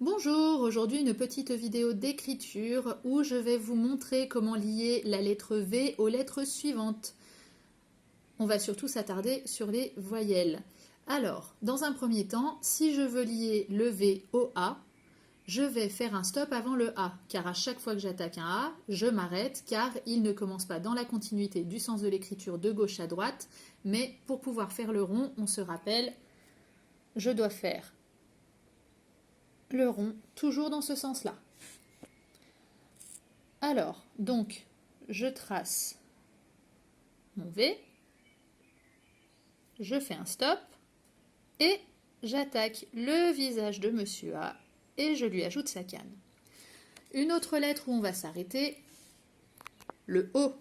Bonjour, aujourd'hui une petite vidéo d'écriture où je vais vous montrer comment lier la lettre V aux lettres suivantes. On va surtout s'attarder sur les voyelles. Alors, dans un premier temps, si je veux lier le V au A, je vais faire un stop avant le A, car à chaque fois que j'attaque un A, je m'arrête car il ne commence pas dans la continuité du sens de l'écriture de gauche à droite, mais pour pouvoir faire le rond, on se rappelle, je dois faire le rond, toujours dans ce sens-là. Alors, donc, je trace mon V, je fais un stop, et j'attaque le visage de Monsieur A, et je lui ajoute sa canne. Une autre lettre où on va s'arrêter, le O.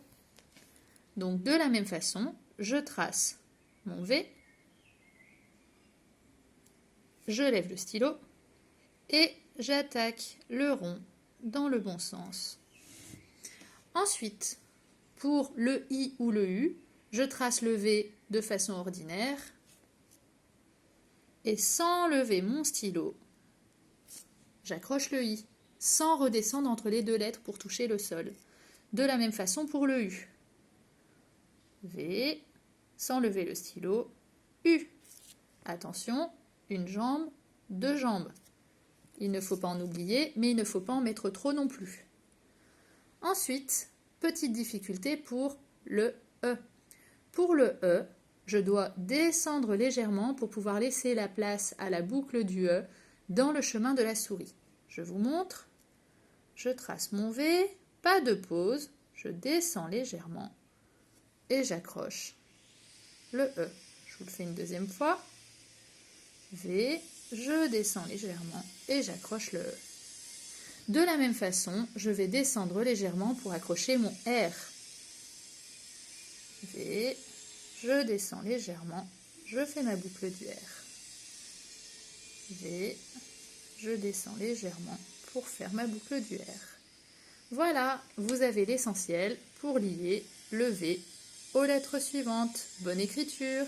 Donc, de la même façon, je trace mon V, je lève le stylo, et j'attaque le rond dans le bon sens. Ensuite, pour le I ou le U, je trace le V de façon ordinaire et sans lever mon stylo, j'accroche le I sans redescendre entre les deux lettres pour toucher le sol. De la même façon pour le U. V, sans lever le stylo, U. Attention, une jambe, deux jambes. Il ne faut pas en oublier, mais il ne faut pas en mettre trop non plus. Ensuite, petite difficulté pour le E. Pour le E, je dois descendre légèrement pour pouvoir laisser la place à la boucle du E dans le chemin de la souris. Je vous montre. Je trace mon V, pas de pause, je descends légèrement et j'accroche le E. Je vous le fais une deuxième fois. V, je descends légèrement et j'accroche le E. De la même façon, je vais descendre légèrement pour accrocher mon R. V, je descends légèrement, je fais ma boucle du R. V, je descends légèrement pour faire ma boucle du R. Voilà, vous avez l'essentiel pour lier le V aux lettres suivantes. Bonne écriture!